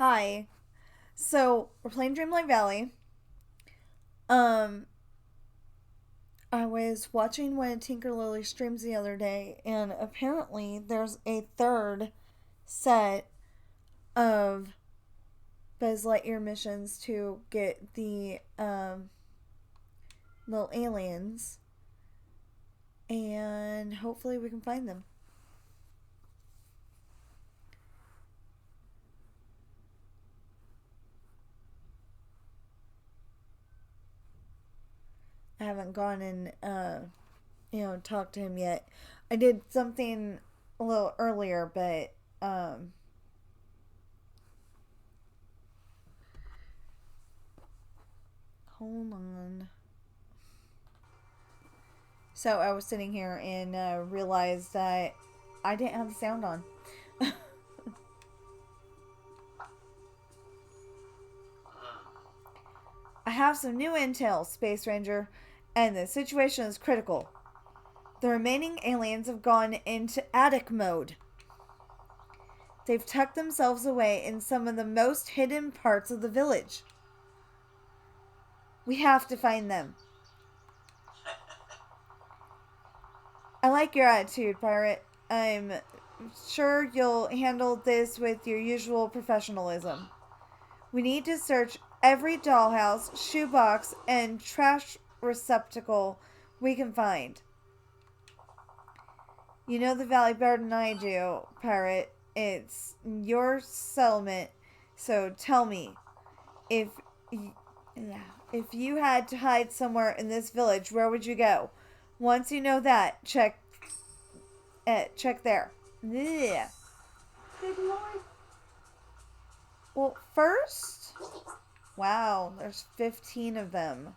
Hi. So we're playing Dreamlight Valley. Um, I was watching one of Tinker Lily's streams the other day, and apparently there's a third set of Buzz Lightyear missions to get the little aliens, and hopefully we can find them. I haven't gone and talked to him yet. I did something a little earlier, but hold on. So I was sitting here and realized that I didn't have the sound on. I have some new intel, Space Ranger, and the situation is critical. The remaining aliens have gone into attic mode. They've tucked themselves away in some of the most hidden parts of the village. We have to find them. I like your attitude, Pirate. I'm sure you'll handle this with your usual professionalism. We need to search every dollhouse, shoebox, and trash receptacle we can find. You know the valley better than I do, Pirate. It's your settlement, so tell me, if if you had to hide somewhere in this village, where would you go? Once you know that, check there. Yeah. Well, first, wow, there's 15 of them.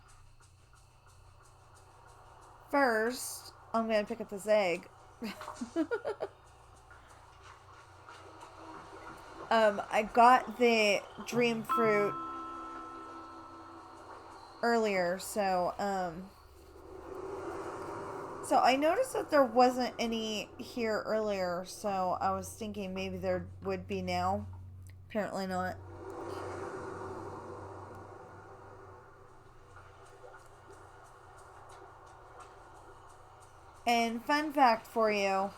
First, I'm gonna pick up this egg. I got the dream fruit earlier, so I noticed that there wasn't any here earlier, so I was thinking maybe there would be now. Apparently not. And fun fact for you,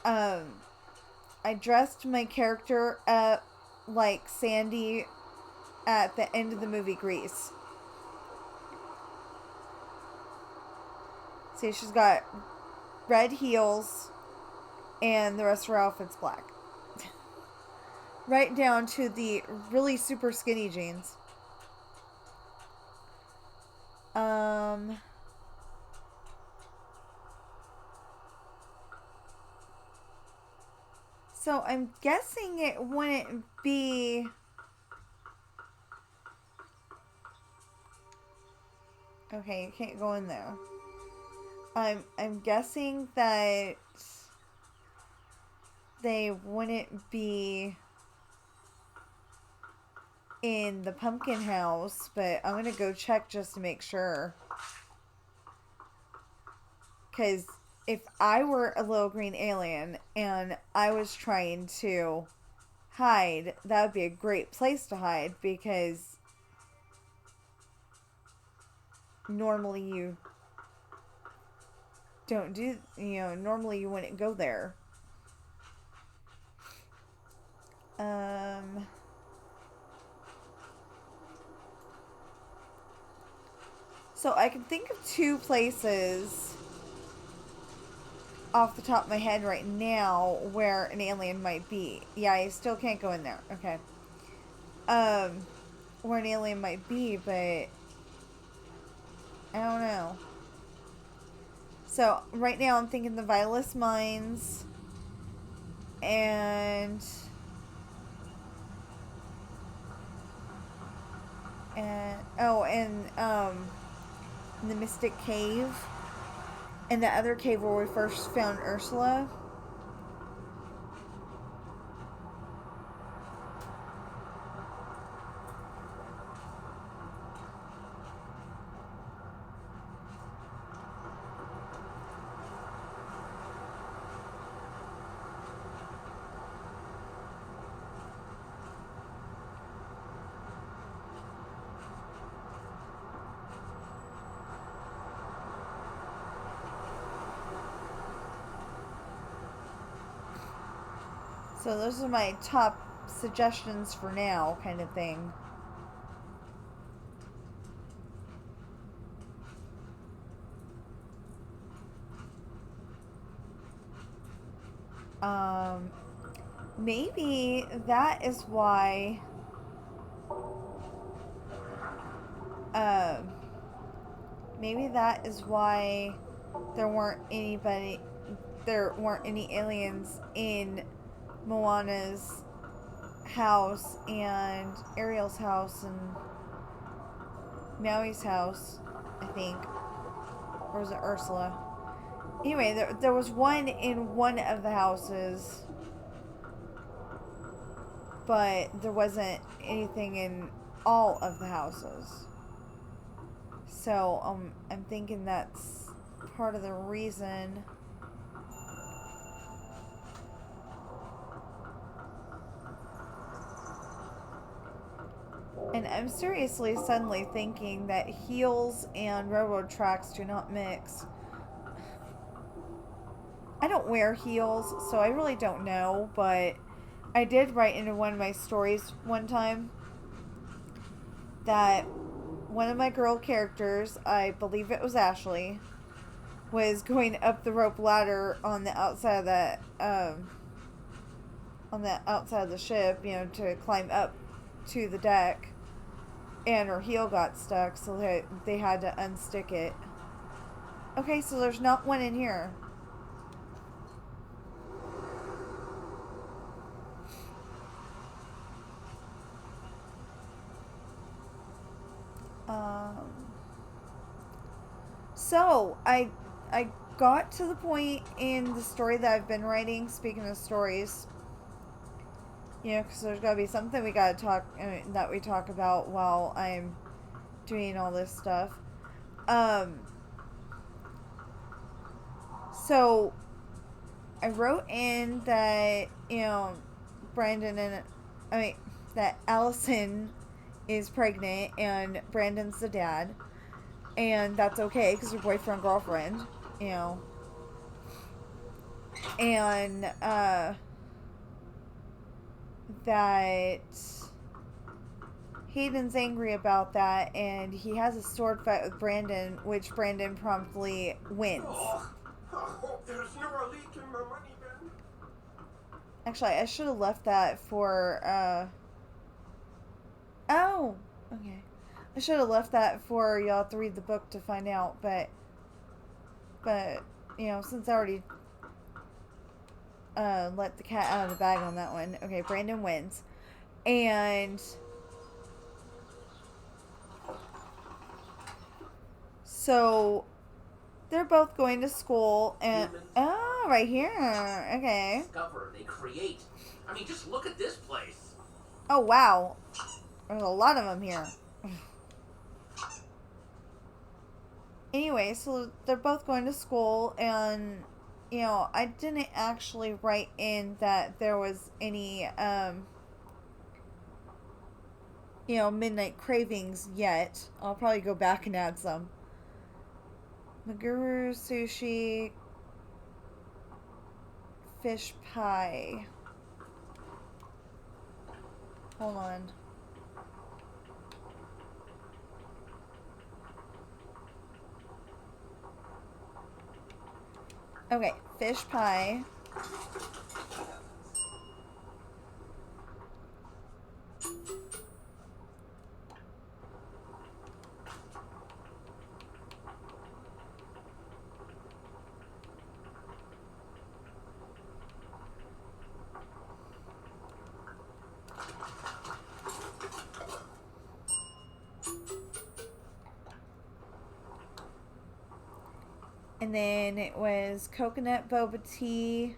um, I dressed my character up like Sandy at the end of the movie Grease. See, she's got red heels, and the rest of her outfit's black. Right down to the really super skinny jeans. Um, so I'm guessing it wouldn't be. Okay, you can't go in there. I'm guessing that they wouldn't be in the pumpkin house, but I'm gonna go check just to make sure. Because if I were a little green alien and I was trying to hide, that would be a great place to hide because normally you don't do, normally you wouldn't go there. Um, so I can think of two places off the top of my head right now where an alien might be. Yeah, I still can't go in there. Okay. Where an alien might be, but I don't know. So right now I'm thinking the Violus Mines and and the Mystic Cave and the other cave where we first found Ursula. So those are my top suggestions for now, kind of thing. Um, maybe that is why. Um, maybe that is why there weren't anybody. There weren't any aliens in Moana's house and Ariel's house and Maui's house, I think. Or was it Ursula? Anyway, there was one in one of the houses, but there wasn't anything in all of the houses. So, I'm thinking that's part of the reason. And I'm seriously suddenly thinking that heels and railroad tracks do not mix. I don't wear heels, so I really don't know, but I did write into one of my stories one time that one of my girl characters, I believe it was Ashley, was going up the rope ladder on the outside of the ship, to climb up to the deck, and her heel got stuck, so they had to unstick it. Okay, so there's not one in here. Um, so I got to the point in the story that I've been writing. Speaking of stories, because there's got to be something we got to that we talk about while I'm doing all this stuff. So I wrote in that Brandon and I mean that Allison is pregnant and Brandon's the dad, and that's okay because they're boyfriend girlfriend, and that Hayden's angry about that, and he has a sword fight with Brandon, which Brandon promptly wins. There's never a leak in my money bin. Actually, I should have left that for oh, okay. I should have left that for y'all to read the book to find out, but since I already let the cat out of the bag on that one. Okay, Brandon wins. And so they're both going to school, and right here. Okay. Discover, they create. I mean, just look at this place. Oh wow, there's a lot of them here. Anyway, so they're both going to school, and I didn't actually write in that there was any midnight cravings yet. I'll probably go back and add some. Maguru sushi, fish pie. Hold on. Okay, fish pie. And then it was coconut boba tea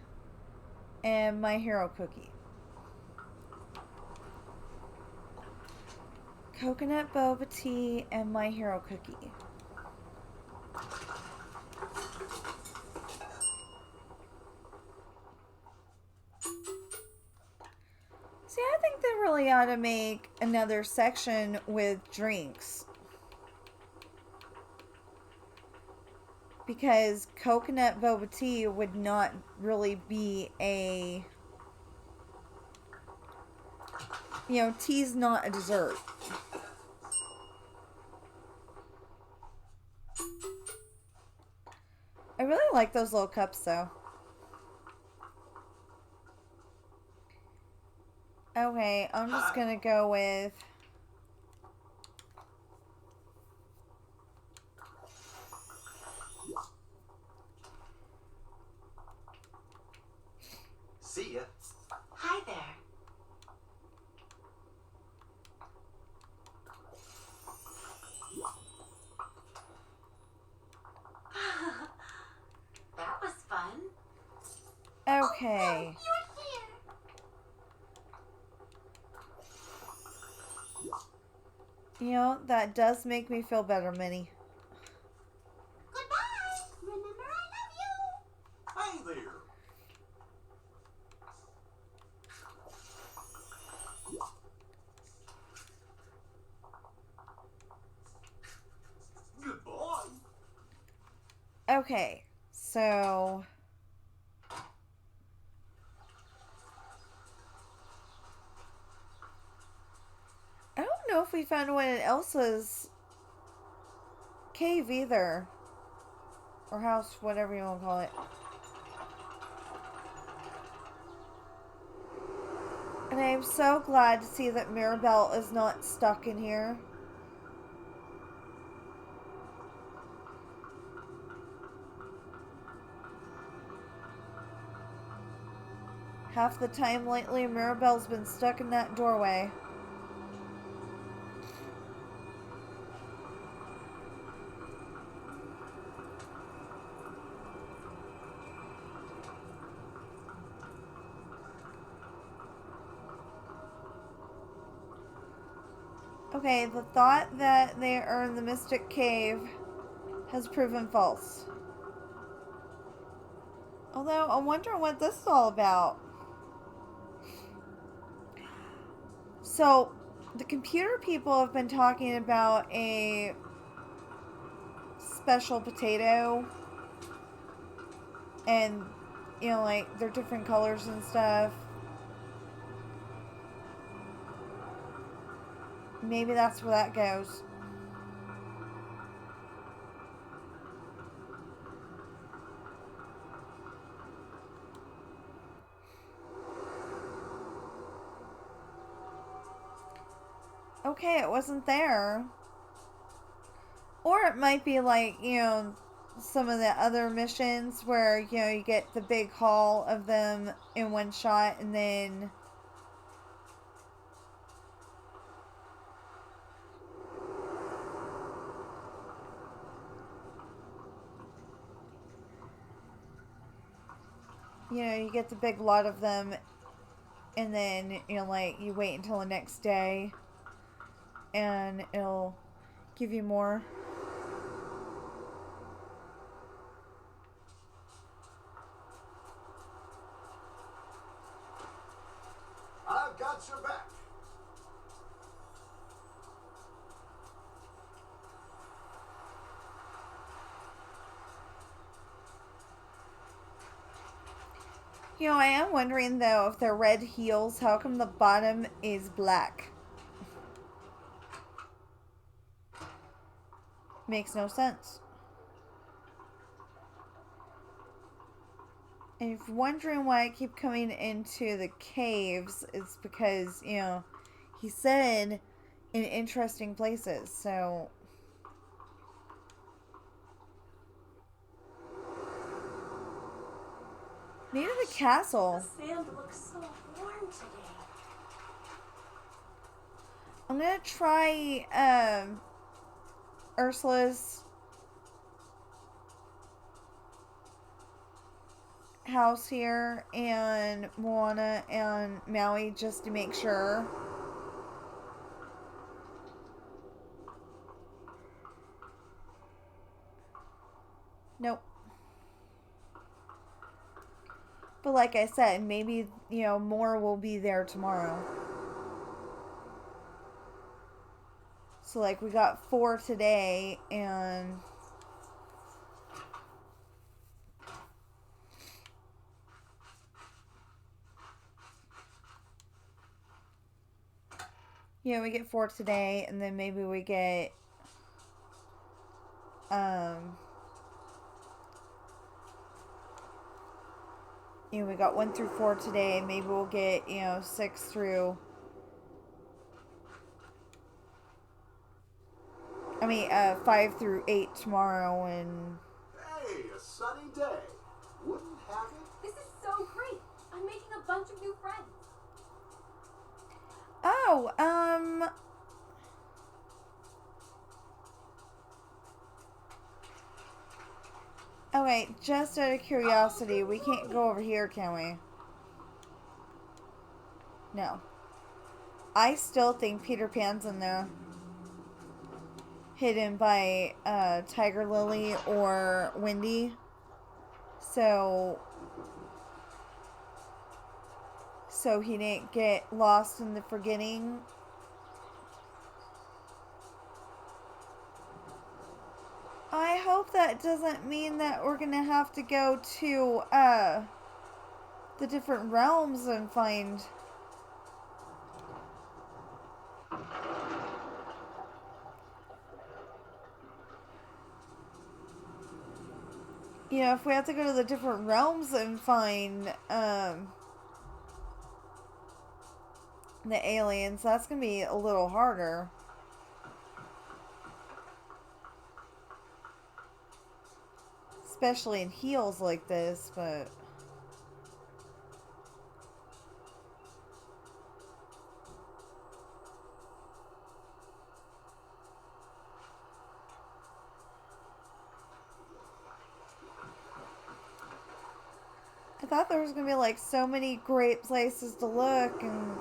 and my hero cookie. Coconut boba tea and my hero cookie. See, I think they really ought to make another section with drinks. Because coconut boba tea would not really be a tea's not a dessert. I really like those little cups though. Okay, I'm just gonna go with... See ya. Hi there. That was fun. Okay. That does make me feel better, Minnie. Goodbye. Remember, I love you. Hey there. Goodbye. Okay, so... I don't know if we found one in Elsa's cave either. Or house, whatever you want to call it. And I am so glad to see that Mirabelle is not stuck in here. Half the time lately, Mirabelle's been stuck in that doorway. Okay, the thought that they are in the Mystic Cave has proven false. Although, I'm wondering what this is all about. So, the computer people have been talking about a special potato. And, like, they're different colors and stuff. Maybe that's where that goes. Okay, it wasn't there. Or it might be like, some of the other missions where, you get the big haul of them in one shot and then... you get the big lot of them and then, like, you wait until the next day and it'll give you more. I've got your back. I am wondering though, if they're red heels, how come the bottom is black? Makes no sense. And if you're wondering why I keep coming into the caves, it's because, he said in interesting places, so... Maybe the castle. The sand looks so warm today. I'm gonna try, Ursula's house here, and Moana and Maui, just to make sure. Nope. But like I said, maybe, more will be there tomorrow. So, like, we got 4 today, and... we get 4 today, and then maybe we get, we got 1 through 4 today. Maybe we'll get, 6 through, 5 through 8 tomorrow, and... Hey, a sunny day. Wouldn't have it? This is so great. I'm making a bunch of new friends. Oh, oh wait, just out of curiosity, we can't go over here, can we? No. I still think Peter Pan's in there. Hidden by, Tiger Lily or Wendy. So he didn't get lost in the forgetting. I hope that doesn't mean that we're gonna have to go to, the different realms and find... if we have to go to the different realms and find, the aliens, that's gonna be a little harder. Especially in heels like this, but... I thought there was gonna be like so many great places to look, and...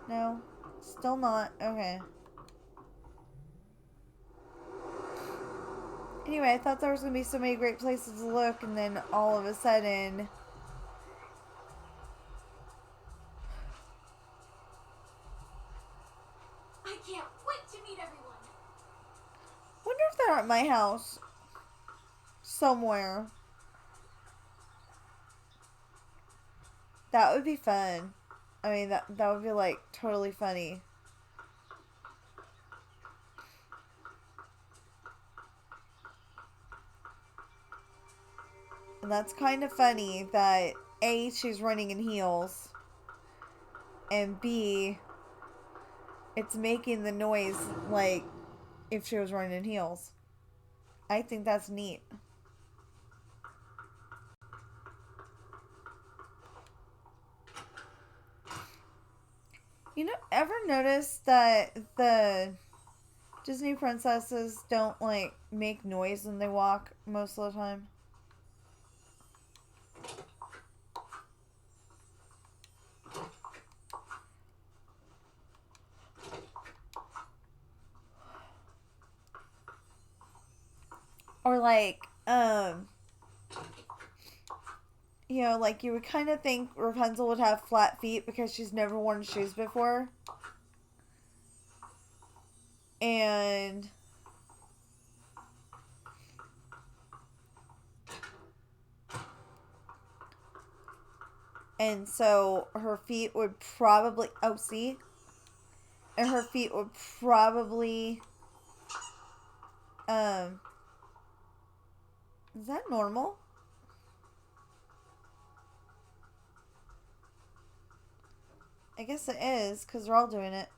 No, still not. Okay. Anyway, I thought there was gonna be so many great places to look, and then all of a sudden... I can't wait to meet everyone. Wonder if they're at my house. Somewhere. That would be fun. I mean, that would be, like, totally funny. And that's kind of funny that A, she's running in heels, and B, it's making the noise like if she was running in heels. I think that's neat. Ever notice that the Disney princesses don't, like, make noise when they walk most of the time? Or, like, like, you would kind of think Rapunzel would have flat feet because she's never worn shoes before. And so her feet would probably, oh, see? And her feet would probably, is that normal? I guess it is, because they're all doing it.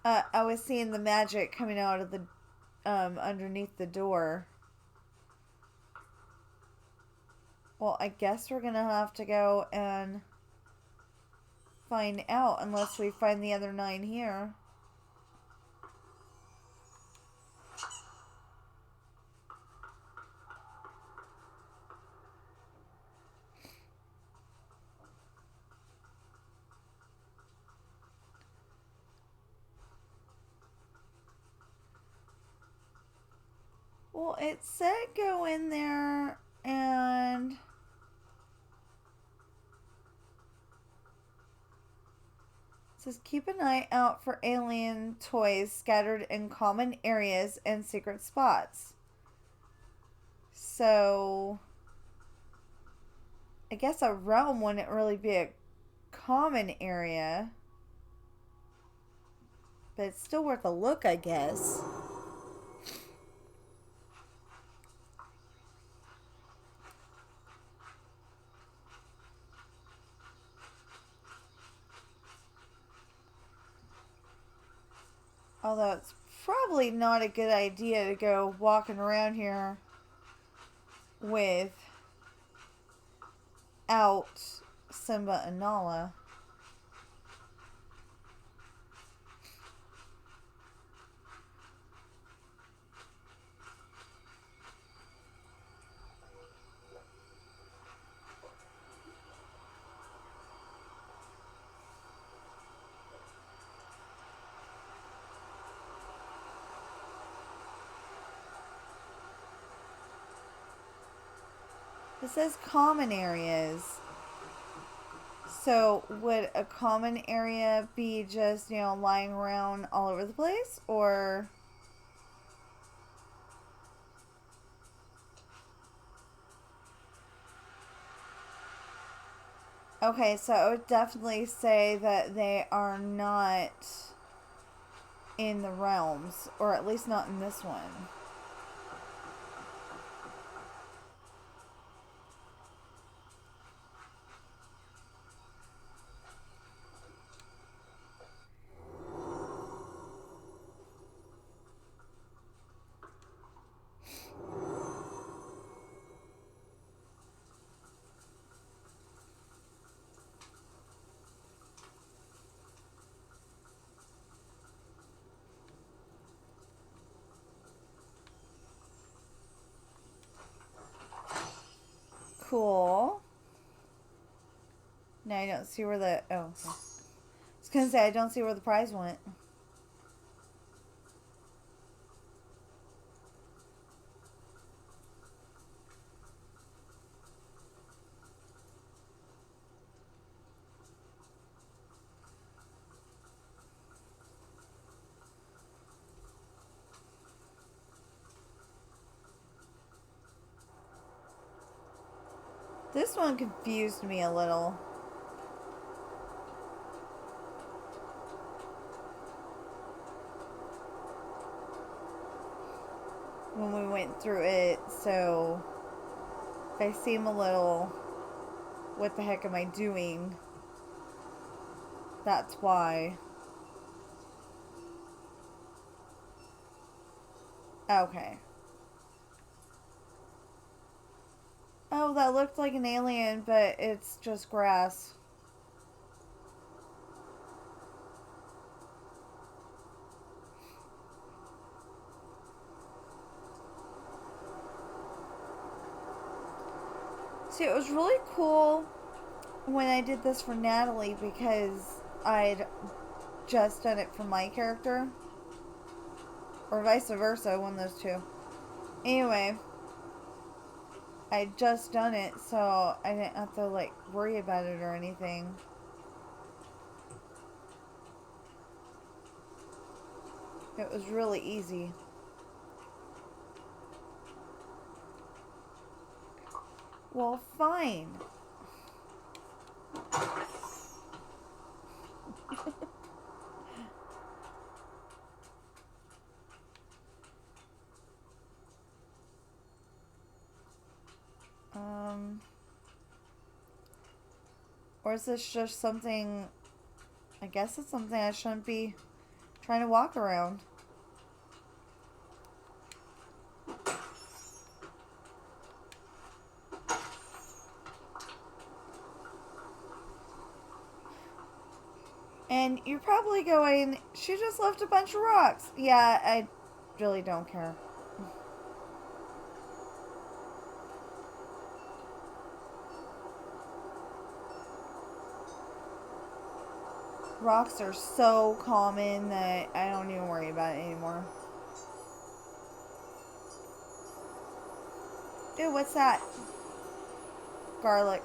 I was seeing the magic coming out of the, underneath the door. Well, I guess we're gonna have to go and find out, unless we find the other 9 here. Well, it said go in there and... It says keep an eye out for alien toys scattered in common areas and secret spots. So... I guess a realm wouldn't really be a common area. But it's still worth a look, I guess. Although it's probably not a good idea to go walking around here without Simba and Nala. It says common areas. So would a common area be just, lying around all over the place? Or... Okay, so I would definitely say that they are not in the realms. Or at least not in this one. Cool. Now I don't see where the... Oh, okay. I was going to say, I don't see where the prize went. This one confused me a little. When we went through it, so if I seem a little, what the heck am I doing? That's why. Okay. Oh, that looked like an alien, but it's just grass. See, it was really cool when I did this for Natalie because I'd just done it for my character. Or vice versa, one of those two. Anyway, I'd just done it, so I didn't have to, worry about it or anything. It was really easy. Well, fine. Or is this just something... I guess it's something I shouldn't be trying to walk around. And you're probably going, she just left a bunch of rocks. Yeah, I really don't care. Rocks are so common that I don't even worry about it anymore. Ew, what's that? Garlic.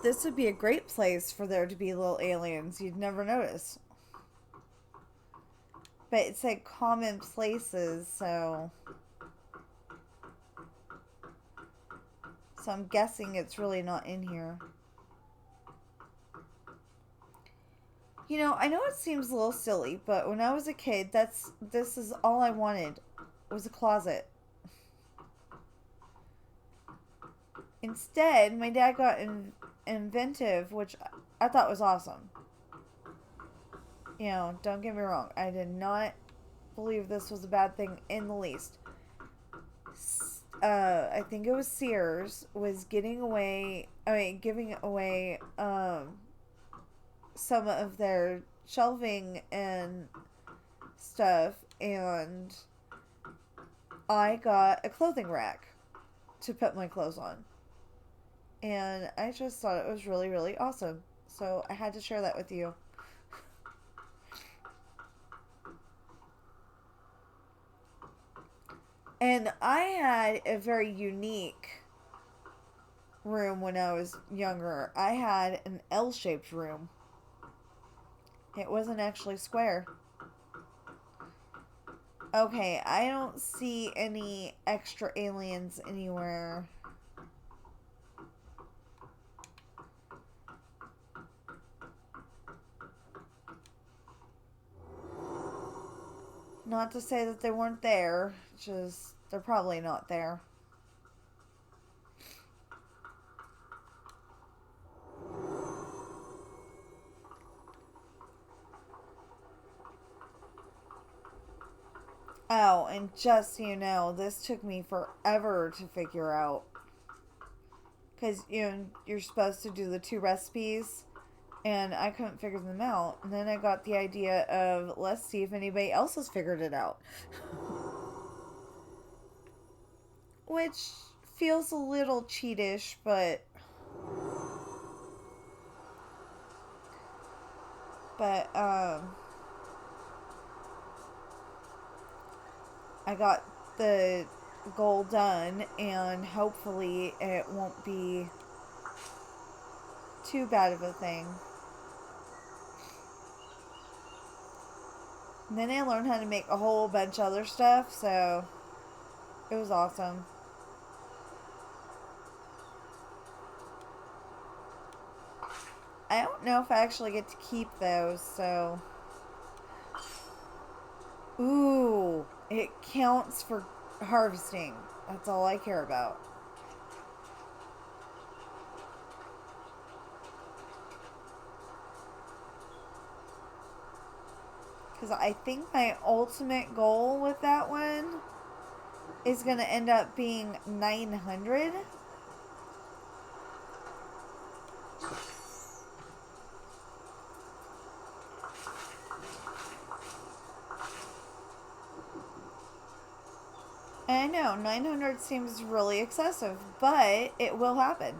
This would be a great place for there to be little aliens. You'd never notice. but it said common places, so I'm guessing it's really not in here. You know, I know it seems a little silly, but when I was a kid, this is all I wanted was a closet. Instead, my dad got inventive, which I thought was awesome. You know, don't get me wrong. I did not believe this was a bad thing in the least. I think it was Sears was giving away some of their shelving and stuff, and I got a clothing rack to put my clothes on. And I just thought it was really, really awesome. So I had to share that with you. And I had a very unique room when I was younger. I had an L-shaped room. It wasn't actually square. Okay, I don't see any extra aliens anywhere. Not to say that they weren't there, just they're probably not there. Oh, and just so you know, this took me forever to figure out. Because, you know, you're supposed to do the 2 recipes, and I couldn't figure them out. And then I got the idea of, let's see if anybody else has figured it out. Which feels a little cheatish, but I got the goal done, and hopefully it won't be too bad of a thing. And then I learned how to make a whole bunch of other stuff, so it was awesome. I don't know if I actually get to keep those, so... Ooh, it counts for harvesting. That's all I care about. Because I think my ultimate goal with that one is going to end up being 900. And I know, 900 seems really excessive, but it will happen.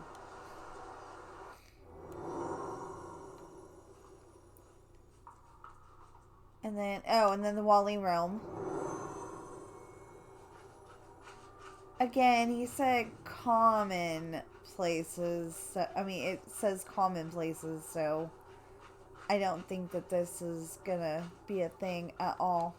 And then the Wally realm. Again, he said common places. I mean, it says common places, so I don't think that this is gonna be a thing at all.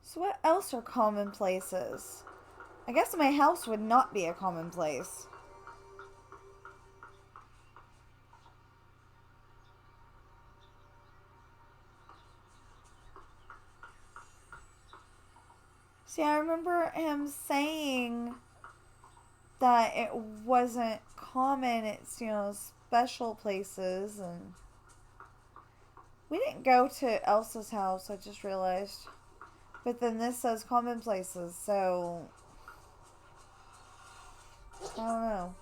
So what else are common places? I guess my house would not be a common place. See, I remember him saying that it wasn't common, it's, you know, special places, and we didn't go to Elsa's house, I just realized. But then this says common places, so I don't know.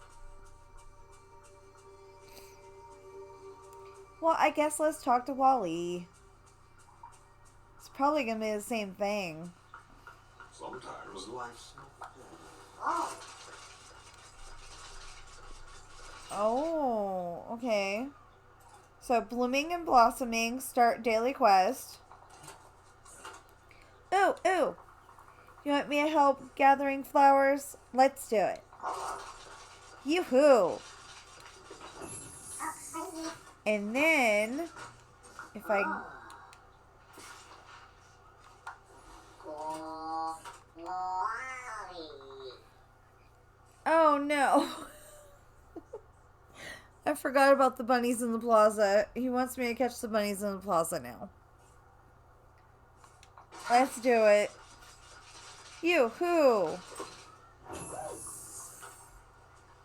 Well, I guess let's talk to Wally. It's probably gonna be the same thing. Sometimes life's... Oh, okay. So, blooming and blossoming, start daily quest. Ooh, ooh. You want me to help gathering flowers? Let's do it. Yoo-hoo. And then, if I... Oh, no. I forgot about the bunnies in the plaza. He wants me to catch the bunnies in the plaza now. Let's do it. Yoo-hoo.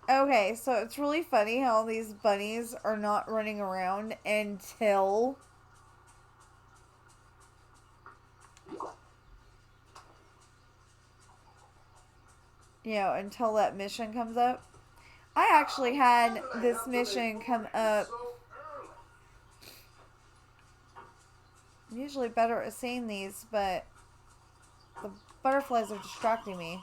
Okay, so it's really funny how these bunnies are not running around until... until that mission comes up. I actually had this mission come up. I'm usually better at seeing these, but the butterflies are distracting me.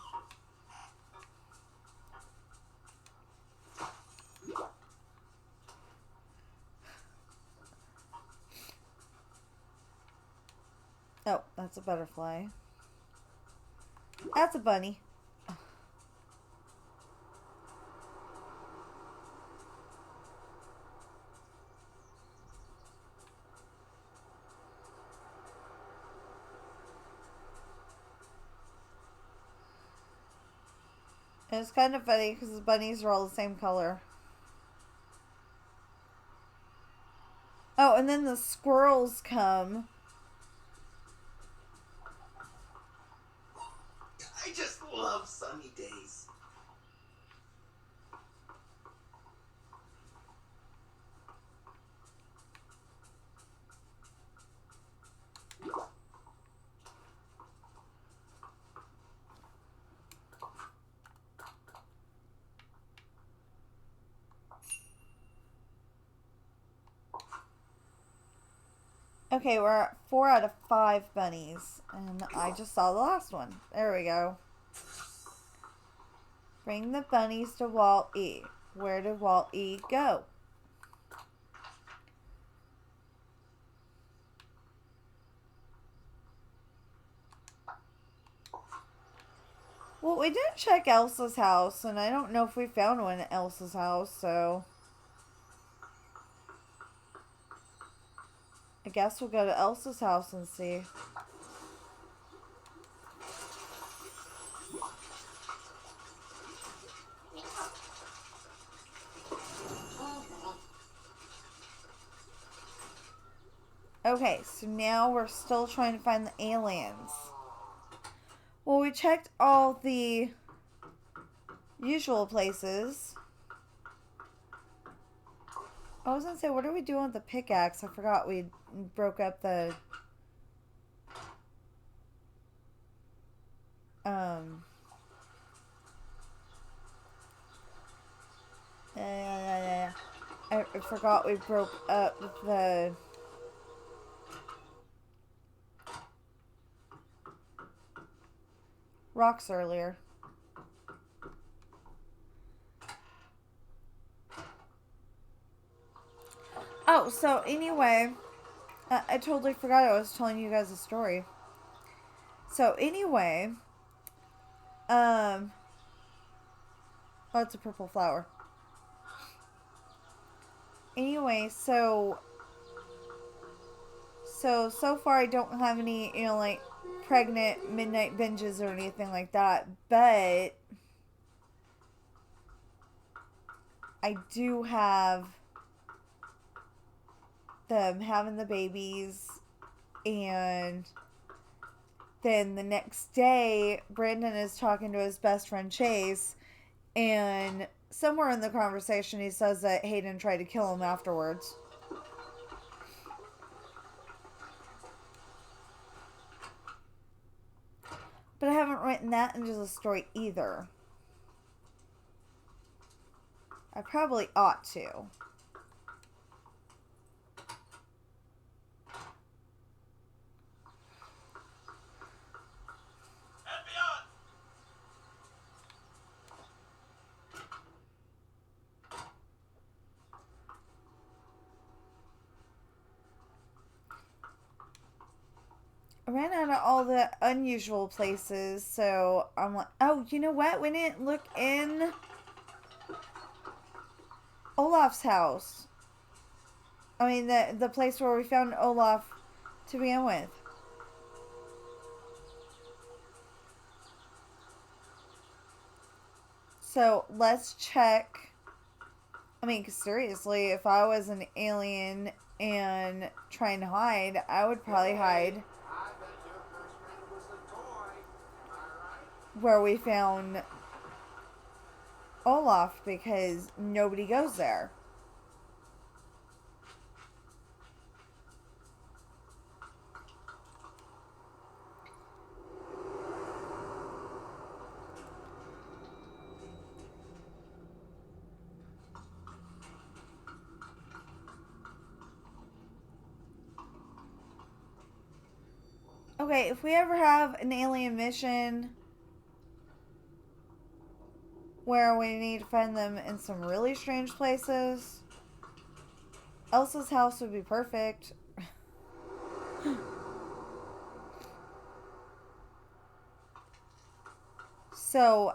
Oh, that's a butterfly. That's a bunny. And it's kind of funny because the bunnies are all the same color. Oh, and then the squirrels come. I just love sunny days. Okay, we're at 4 out of 5 bunnies. And I just saw the last one. There we go. Bring the bunnies to Wall E. Where did Wall E go? Well, we didn't check Elsa's house, and I don't know if we found one at Elsa's house, so... I guess we'll go to Elsa's house and see. Okay, so now we're still trying to find the aliens. Well, we checked all the usual places. I was gonna say, what are we doing with the pickaxe? I forgot we broke up the... I forgot we broke up the... rocks earlier. Oh, so anyway, I totally forgot I was telling you guys a story. So anyway, oh, it's a purple flower. Anyway, so far I don't have any, like, pregnant midnight binges or anything like that, but I do have them having the babies, and then the next day Brandon is talking to his best friend Chase, and somewhere in the conversation he says that Hayden tried to kill him afterwards. But I haven't written that into the story either. I probably ought to. I ran out of all the unusual places, so I'm like, oh, you know what? We didn't look in Olaf's house. I mean, the place where we found Olaf to begin with. So let's check. I mean, 'cause seriously, if I was an alien and trying to hide, I would probably hide I bet your first friend was a toy. Am I right? where we found Olaf because nobody goes there. Okay, if we ever have an alien mission where we need to find them in some really strange places, Elsa's house would be perfect. So,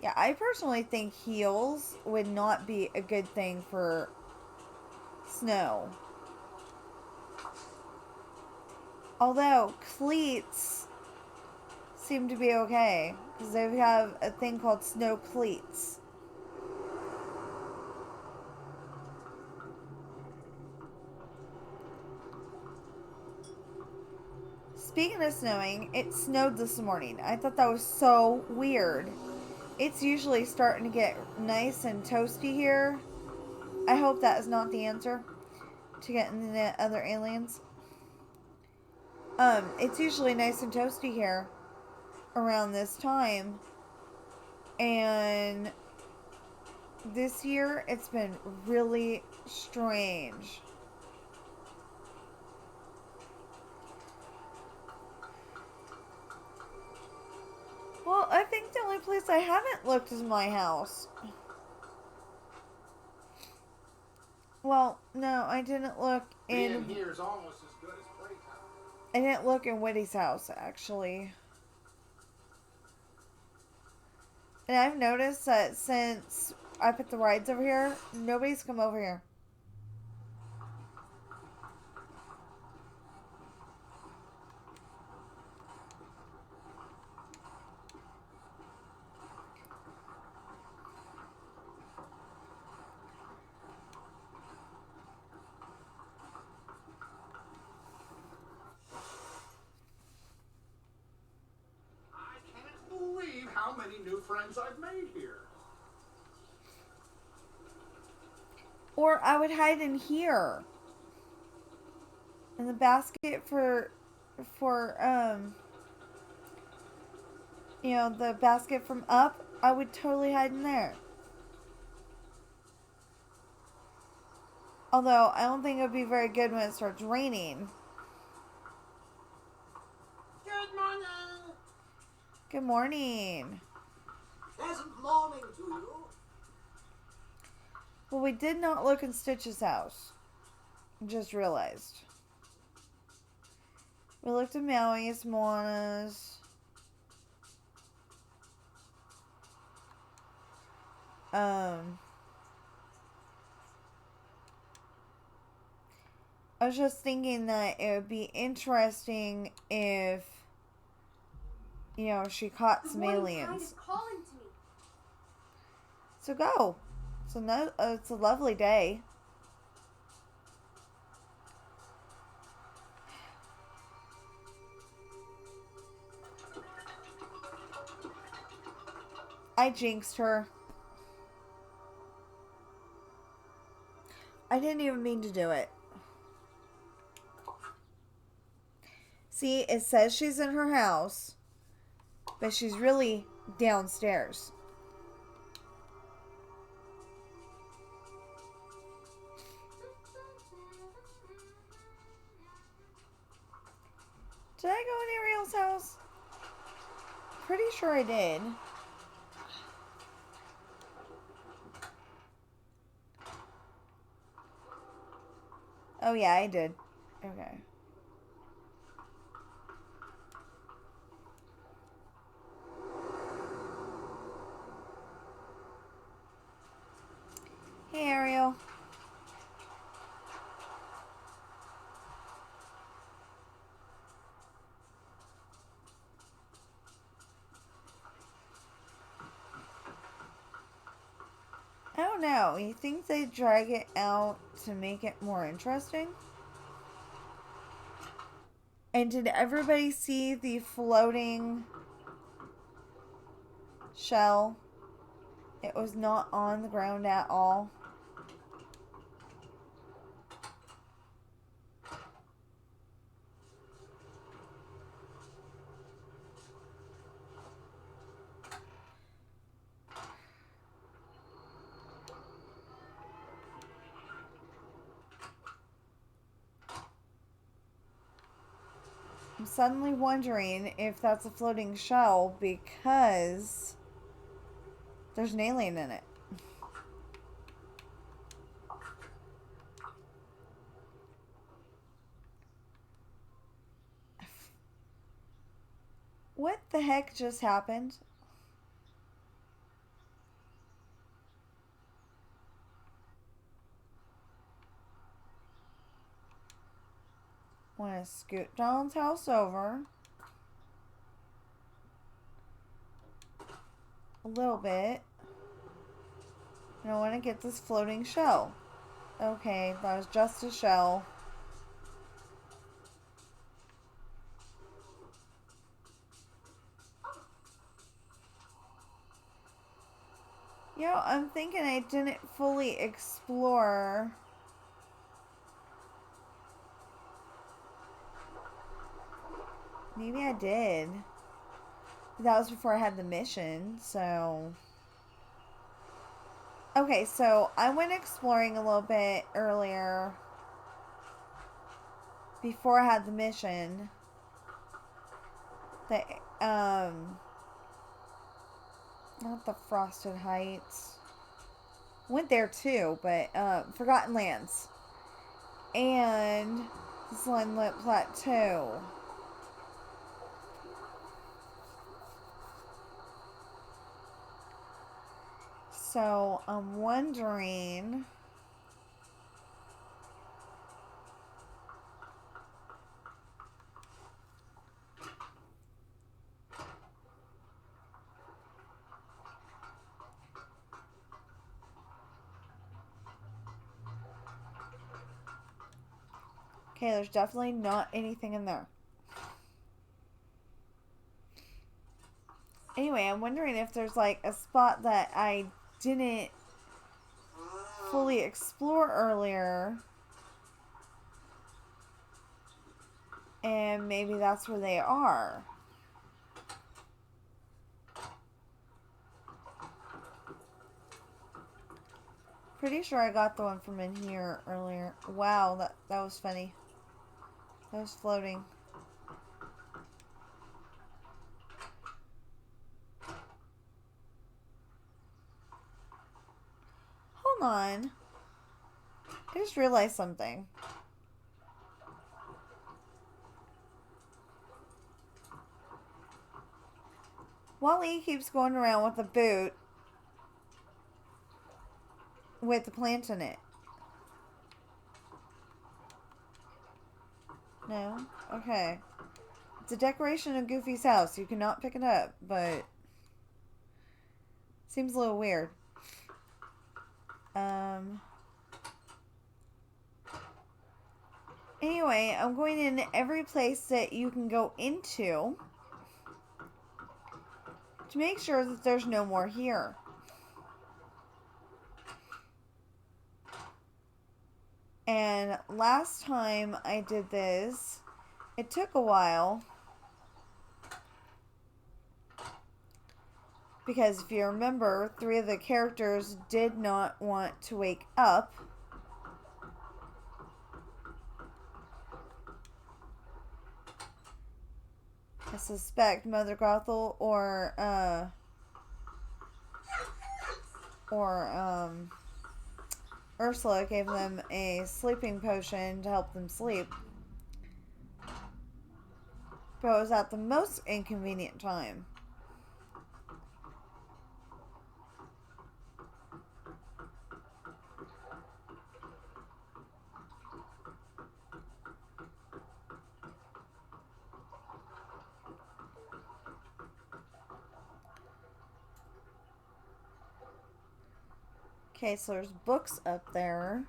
yeah, I personally think heels would not be a good thing for snow. Although cleats seem to be okay because they have a thing called snow cleats. Speaking of snowing, it snowed this morning. I thought that was so weird. It's usually starting to get nice and toasty here. I hope that is not the answer to getting the other aliens. It's usually nice and toasty here around this time. And this year it's been really strange. Well, I think the only place I haven't looked is my house. Well, no, I didn't look in... Being here is almost as good as playtime. I didn't look in Woody's house, actually. And I've noticed that since I put the rides over here, nobody's come over here. I can't believe how many new friends I've made here. Or I would hide in here. In the basket for you know, the basket from Up, I would totally hide in there. Although, I don't think it would be very good when it starts raining. Good morning. Good morning. Pleasant morning to you. Well, we did not look in Stitch's house. Just realized. We looked at Maui's, Moana's. I was just thinking that it would be interesting if, you know, she caught some The one kind aliens. is calling to me. So go. So no, it's a lovely day. I jinxed her. I didn't even mean to do it. See, it says she's in her house, but she's really downstairs. Did I go in Ariel's house? Pretty sure I did. Oh yeah, I did. Okay. know. You think they drag it out to make it more interesting? And did everybody see the floating shell? It was not on the ground at all. I'm suddenly wondering if that's a floating shell because there's an alien in it. What the heck just happened? I want to scoot Donald's house over a little bit. And I want to get this floating shell. Okay, that was just a shell. You know, I'm thinking I didn't fully explore maybe I did. That was before I had the mission, so... Okay, so I went exploring a little bit earlier before I had the mission. The, not the Frosted Heights. Went there too, but, Forgotten Lands. And the Sunlit Plateau. So, I'm wondering... Okay, there's definitely not anything in there. Anyway, I'm wondering if there's like a spot that I didn't fully explore earlier. And maybe that's where they are. Pretty sure I got the one from in here earlier. Wow, that was funny. That was floating. Hold on. I just realized something. Wally keeps going around with a boot with the plant in it. No? Okay. It's a decoration of Goofy's house. You cannot pick it up, but... Seems a little weird. Anyway, I'm going in every place that you can go into to make sure that there's no more here. And last time I did this, it took a while. Because if you remember, 3 of the characters did not want to wake up. I suspect Mother Gothel or Ursula gave them a sleeping potion to help them sleep. But it was at the most inconvenient time. Okay, so there's books up there.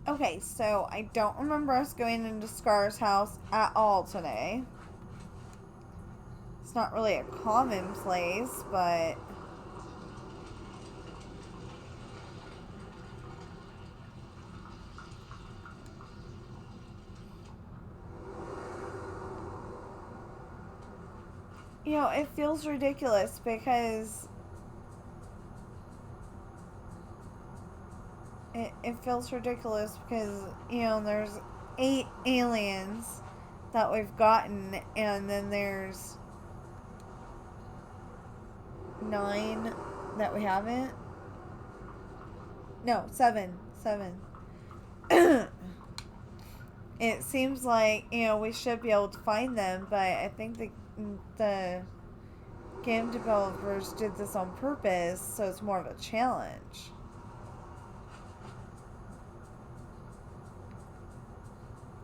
Okay, so I don't remember us going into Scar's house at all today. It's not really a common place, but... You know, it feels ridiculous because... It feels ridiculous because, you know, there's 8 aliens that we've gotten, and then there's 9 that we haven't. No, 7. 7. It seems like, you know, we should be able to find them, but I think the game developers did this on purpose, so it's more of a challenge.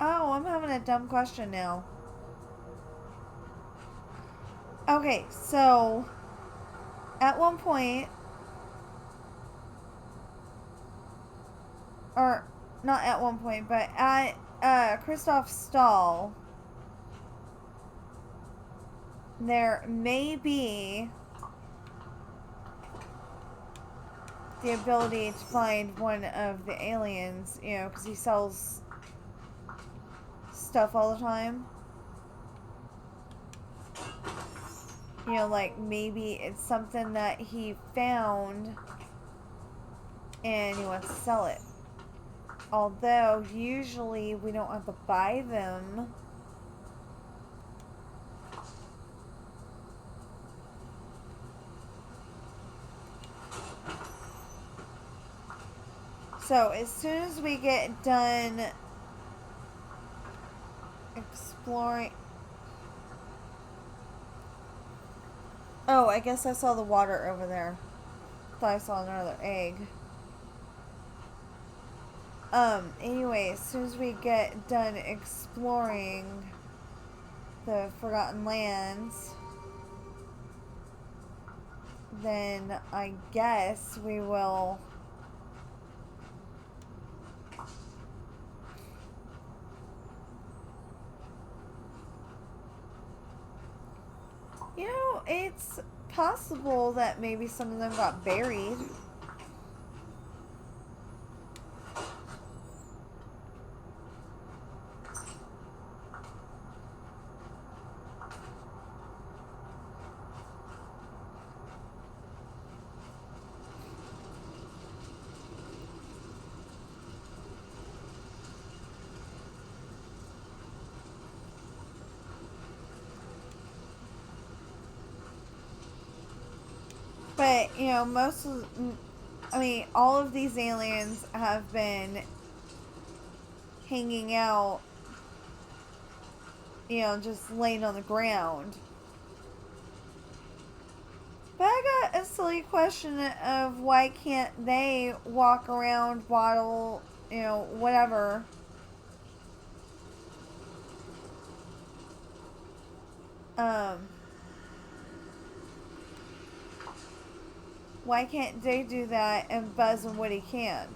Oh, I'm having a dumb question now. Okay, so at one point, or not at one point, but at Kristoff's stall, there may be the ability to find one of the aliens, you know, because he sells stuff all the time. You know, like maybe it's something that he found and he wants to sell it. Although usually we don't have to buy them. So as soon as we get done exploring... Oh, I guess I saw the water over there. Thought I saw another egg. Anyway, as soon as we get done exploring the Forgotten Lands, then I guess we will... You know, it's possible that maybe some of them got buried. But, you know, all of these aliens have been hanging out, you know, just laying on the ground. But I got a silly question of why can't they walk around, waddle, you know, whatever. Why can't they do that and Buzz and Woody can?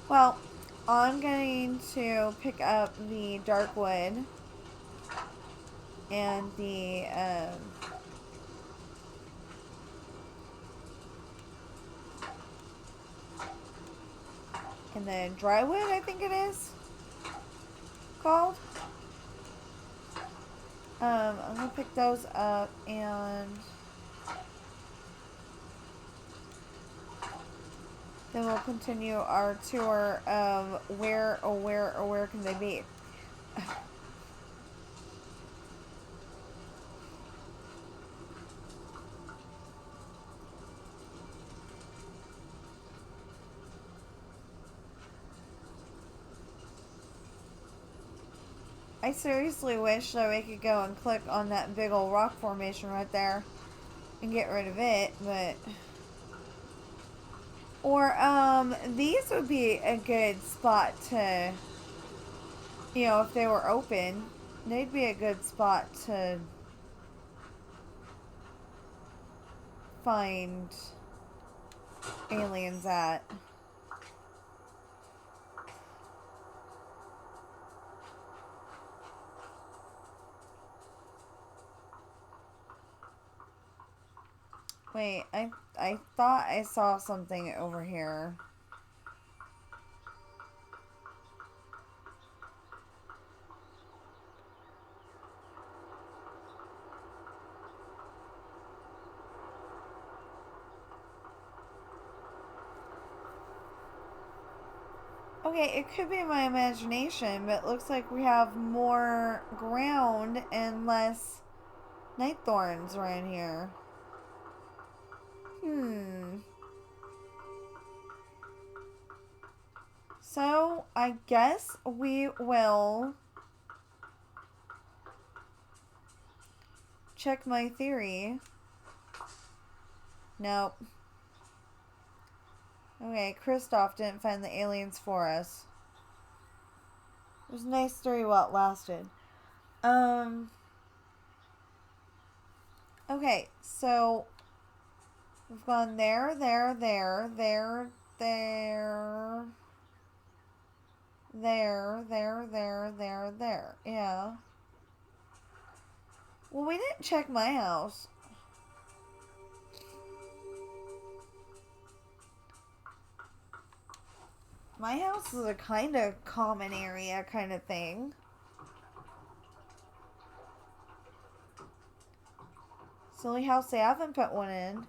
Well, I'm going to pick up the Darkwood and the Drywood, I think it is called. I'm gonna pick those up, and Then we'll continue our tour of where can they be? I seriously wish that we could go and click on that big old rock formation right there and get rid of it, but... Or, these would be a good spot to, you know, if they were open, they'd be a good spot to find aliens at. Wait, I thought I saw something over here. Okay, it could be my imagination, but it looks like we have more ground and less night thorns around here. So, I guess we will check my theory. Nope. Okay, Kristoff didn't find the aliens for us. It was a nice story while it lasted. Okay, so we've gone there, there. Yeah. Well, we didn't check my house. My house is a kind of common area kind of thing. It's the only house they haven't put one in.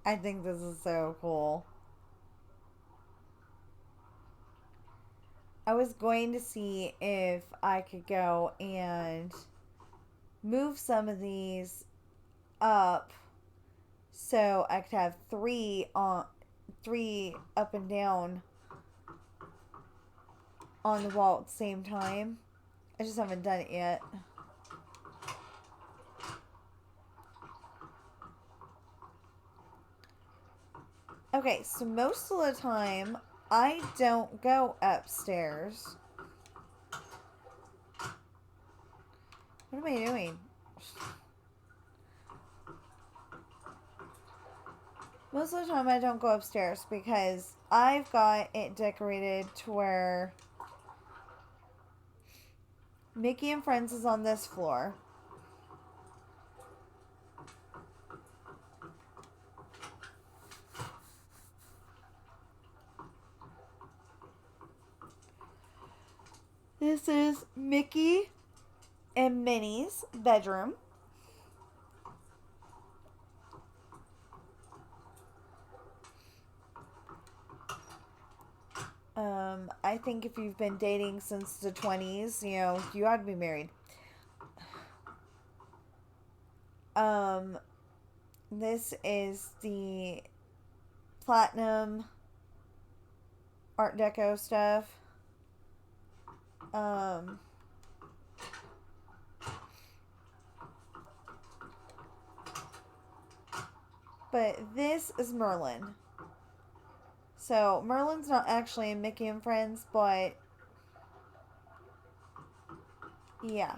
I think this is so cool. I was going to see if I could go and move some of these up so I could have three up and down on the wall at the same time. I just haven't done it yet. Okay, so most of the time, I don't go upstairs. What am I doing? Most of the time, I don't go upstairs because I've got it decorated to where Mickey and Friends is on this floor. This is Mickey and Minnie's bedroom. I think if you've been dating since the 20s, you know, you ought to be married. This is the platinum Art Deco stuff. But this is Merlin. So, Merlin's not actually in Mickey and Friends, but yeah.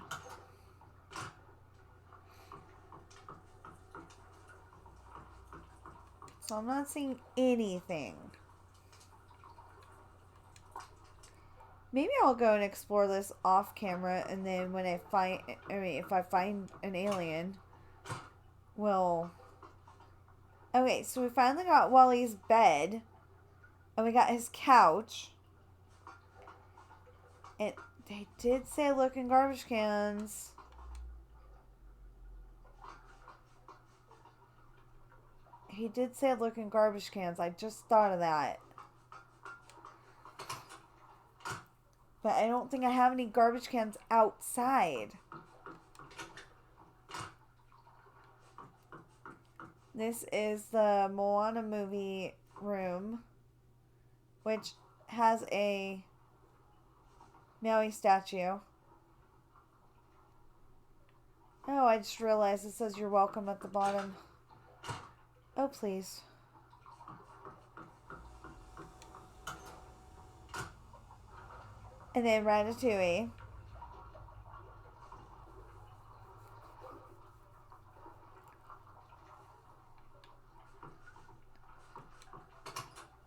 So, I'm not seeing anything. Maybe I'll go and explore this off camera, and then when if I find an alien, well, okay, so we finally got Wally's bed, and we got his couch, and they did say look in garbage cans. He did say look in garbage cans. I just thought of that. But I don't think I have any garbage cans outside. This is the Moana movie room, which has a Maui statue. Oh, I just realized it says you're welcome at the bottom. Oh, please. And then Ratatouille.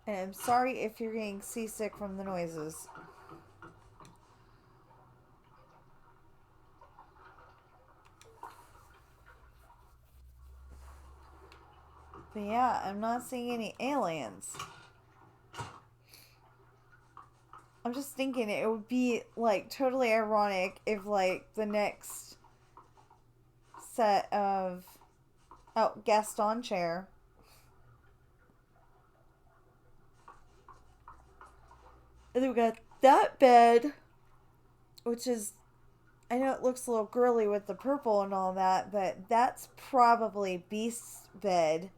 And I'm sorry if you're getting seasick from the noises. But yeah, I'm not seeing any aliens. I'm just thinking it would be, like, totally ironic if, like, the next set of... Oh, Gaston chair. And then we got that bed, which is... I know it looks a little girly with the purple and all that, but that's probably Beast's bed.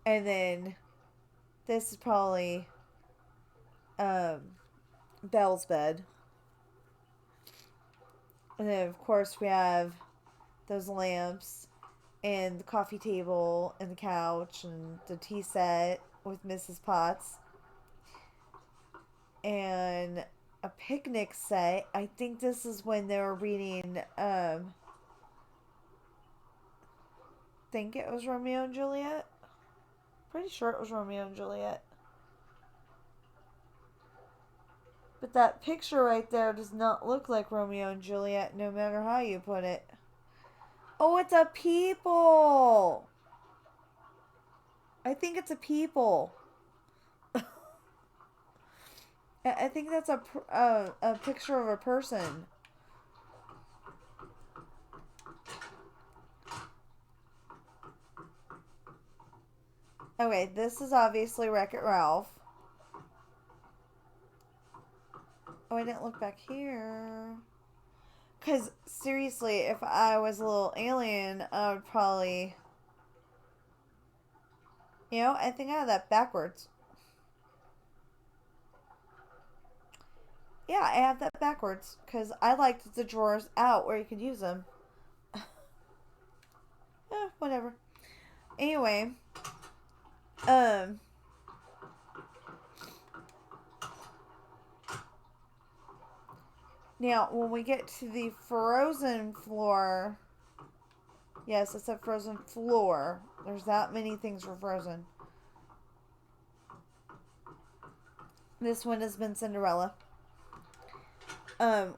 And then this is probably Belle's bed. And then, of course, we have those lamps and the coffee table and the couch and the tea set with Mrs. Potts. And a picnic set. I think this is when they were reading, think it was Romeo and Juliet. Pretty sure it was Romeo and Juliet. But that picture right there does not look like Romeo and Juliet, no matter how you put it. Oh, it's a people! I think it's a people. I think that's a picture of a person. Okay, this is obviously Wreck-It Ralph. Oh, I didn't look back here. Because, seriously, if I was a little alien, I would probably... You know, I think I have that backwards. Yeah, I have that backwards. Because I liked the drawers out where you could use them. Whatever. Anyway. Now, when we get to the frozen floor... Yes, it's a frozen floor. There's that many things for frozen. This one has been Cinderella.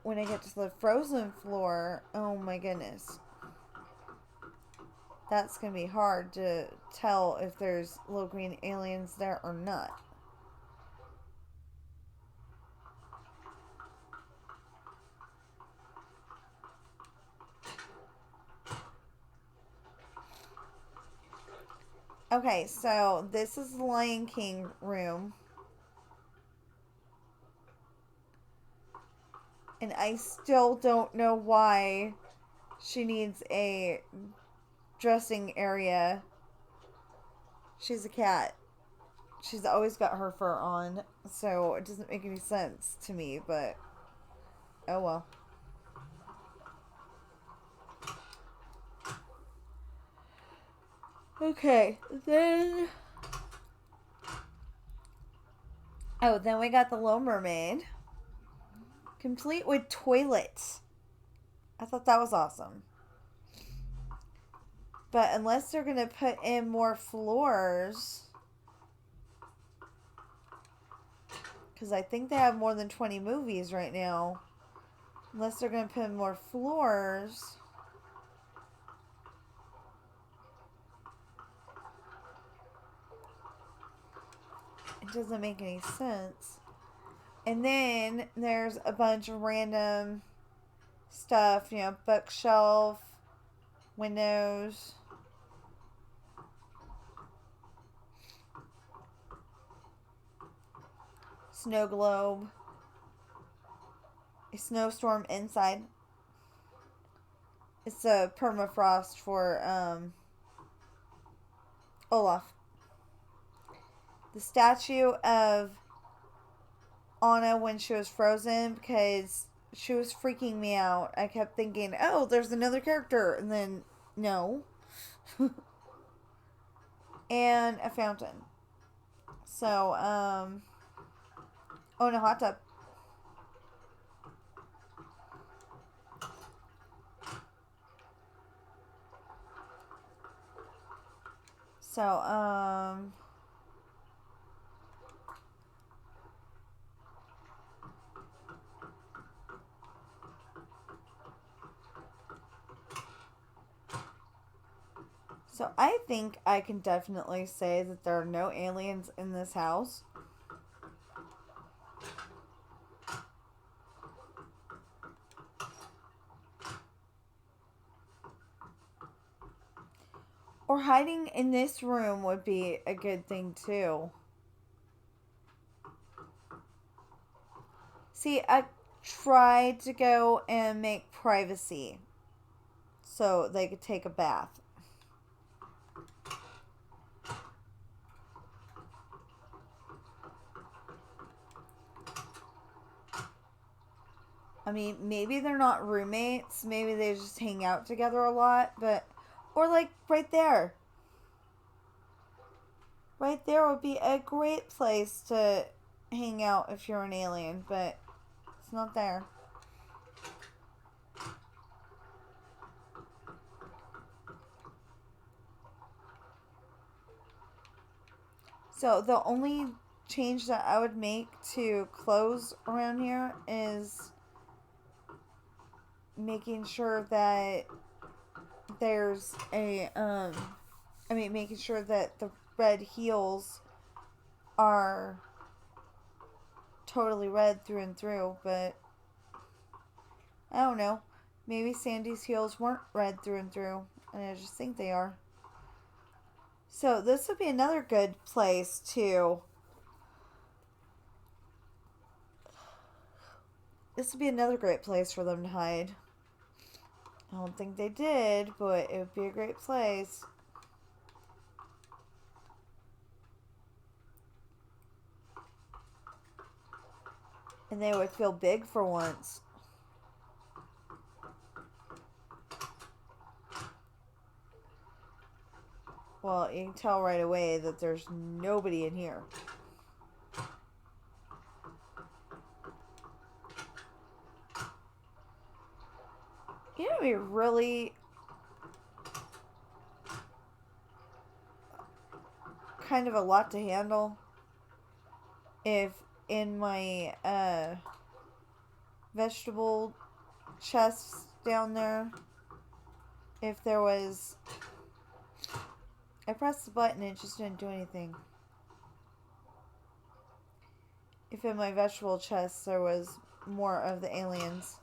When I get to the frozen floor, oh my goodness. That's going to be hard to tell if there's little green aliens there or not. Okay, so this is the Lion King room. And I still don't know why she needs a dressing area. She's a cat. She's always got her fur on, so it doesn't make any sense to me, but oh well. Okay, then... Oh, then we got the Little Mermaid. Complete with toilets. I thought that was awesome. But unless they're going to put in more floors... Because I think they have more than 20 movies right now. Unless they're going to put in more floors. It doesn't make any sense. And then there's a bunch of random stuff, you know, bookshelf, windows. Snow globe. A snowstorm inside. It's a permafrost for Olaf. The statue of Anna when she was frozen, because she was freaking me out. I kept thinking, oh, there's another character, and then no. And a fountain. So, oh, and a hot tub. So, so I think I can definitely say that there are no aliens in this house. Or hiding in this room would be a good thing too. See, I tried to go and make privacy so they could take a bath. I mean, maybe they're not roommates. Maybe they just hang out together a lot. But, or like right there. Right there would be a great place to hang out if you're an alien. But it's not there. So the only change that I would make to clothes around here is making sure that there's a making sure that the red heels are totally red through and through. But I don't know, maybe Sandy's heels weren't red through and through, and I just think they are. So this would be another good place to this would be another great place for them to hide. I don't think they did, but it would be a great place. And they would feel big for once. Well, you can tell right away that there's nobody in here. You know, it'd be really kind of a lot to handle if in my vegetable chests down there, if there was, I pressed the button and it just didn't do anything. If in my vegetable chest there was more of the aliens.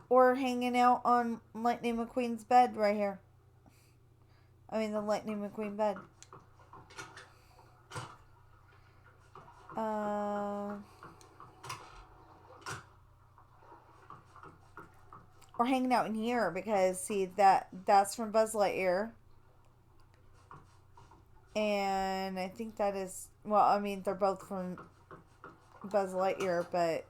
Or hanging out on Lightning McQueen's bed right here. I mean, the Lightning McQueen bed. Or hanging out in here, because see, that's from Buzz Lightyear. And I think that is, well, I mean, they're both from Buzz Lightyear, but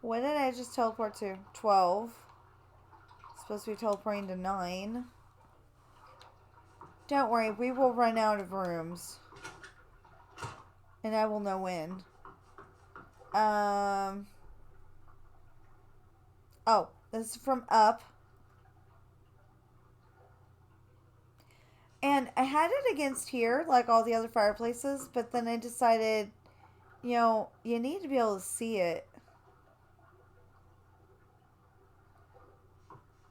what did I just teleport to? 12. Supposed to be teleporting to 9. Don't worry, we will run out of rooms. and I will know when. Oh, this is from Up. And I had it against here, like all the other fireplaces, but then I decided, you need to be able to see it.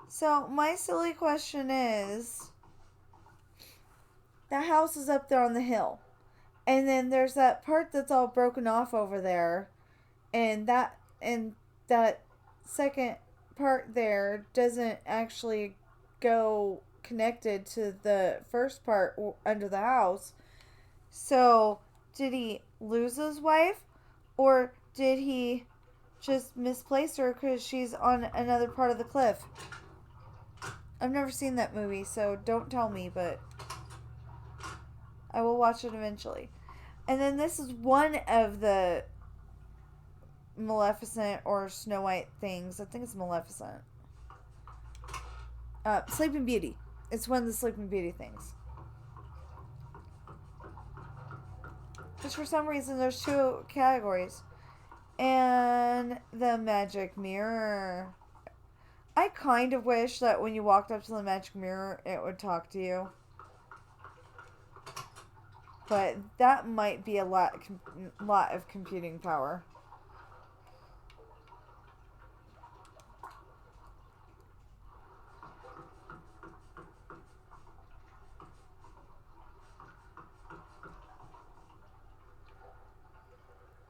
So, my silly question is, that house is up there on the hill. And then there's that part that's all broken off over there. And that second part there doesn't actually go connected to the first part under the house. So, did he lose his wife? Or did he just misplace her because she's on another part of the cliff? I've never seen that movie, so don't tell me, but I will watch it eventually. And then this is one of the Maleficent or Snow White things. I think it's Maleficent. Sleeping Beauty. It's one of the Sleeping Beauty things. Which for some reason there's two categories. And the magic mirror. I kind of wish that when you walked up to the magic mirror, it would talk to you. But that might be a lot of computing power.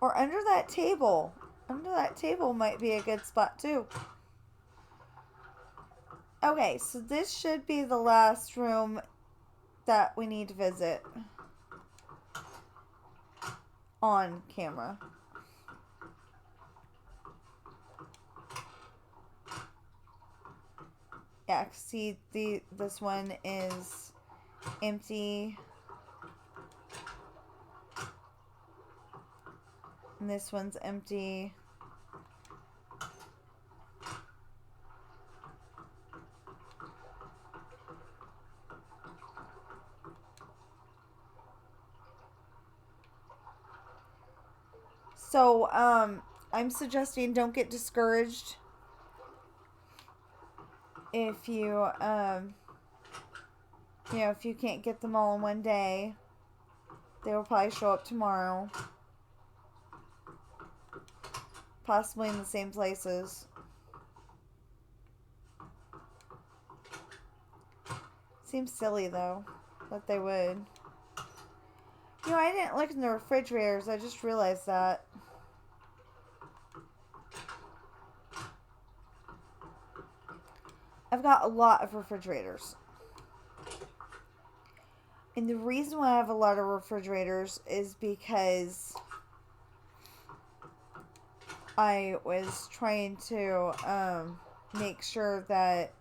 Or under that table. Under that table might be a good spot too. Okay, so this should be the last room that we need to visit on camera. Yeah, see, this one is empty. And this one's empty. So, I'm suggesting don't get discouraged if you, if you can't get them all in one day. They will probably show up tomorrow. Possibly in the same places. Seems silly, though, that they would. I didn't look in the refrigerators. I just realized that. I've got a lot of refrigerators. And the reason why I have a lot of refrigerators is because I was trying to make sure that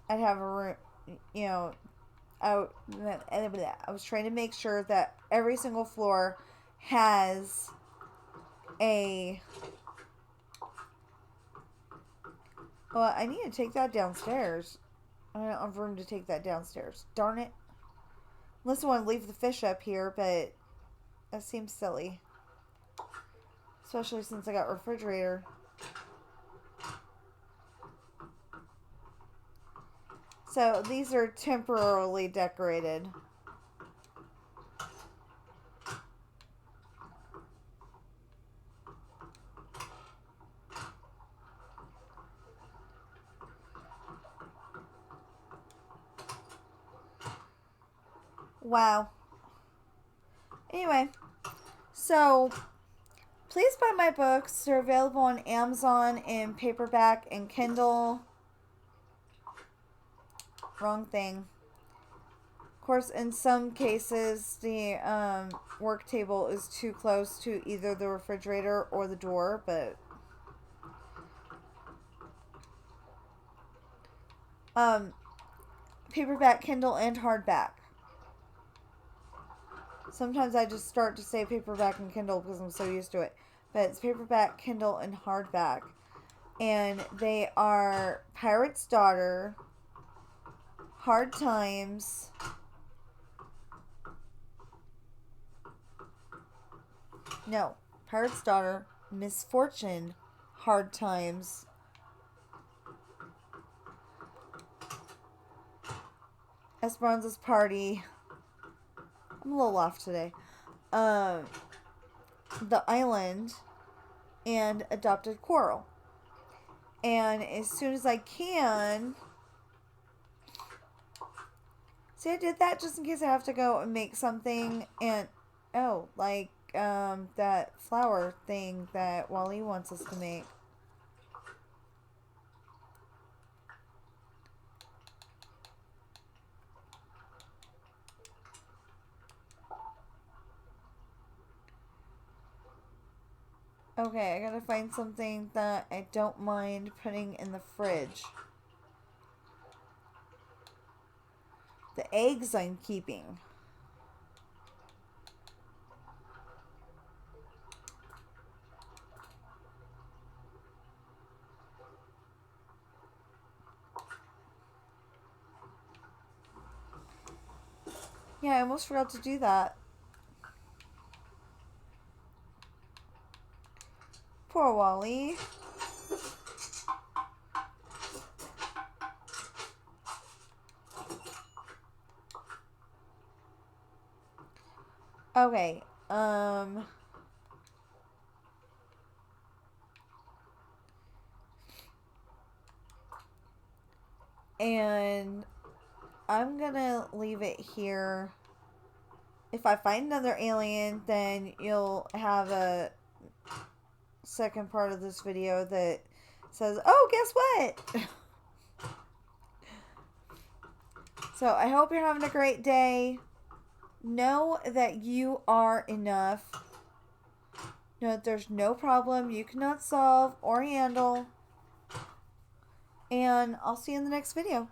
I'd have a room, I was trying to make sure that every single floor has a... Well, I need to take that downstairs. I don't have room to take that downstairs. Darn it. Unless I want to leave the fish up here, but that seems silly. Especially since I got a refrigerator. So, these are temporarily decorated. Wow. Anyway, so please buy my books. They're available on Amazon in paperback and Kindle. Wrong thing. Of course, in some cases, the work table is too close to either the refrigerator or the door, but paperback, Kindle, and hardback. Sometimes I just start to say paperback and Kindle because I'm so used to it. But it's paperback, Kindle, and hardback. And they are Pirate's Daughter, Hard Times, No. Pirate's Daughter, Misfortune, Hard Times. Esperanza's Party. I'm a little off today. The Island, and Adopted Quarrel. And as soon as I can... See, I did that just in case I have to go and make something. And, oh, like, that flower thing that Wally wants us to make. Okay, I gotta find something that I don't mind putting in the fridge. The eggs I'm keeping. Yeah, I almost forgot to do that. Poor Wally. Okay, and I'm gonna leave it here. If I find another alien, then you'll have a second part of this video that says, oh, guess what? So I hope you're having a great day. Know that you are enough. Know that there's no problem you cannot solve or handle. And I'll see you in the next video.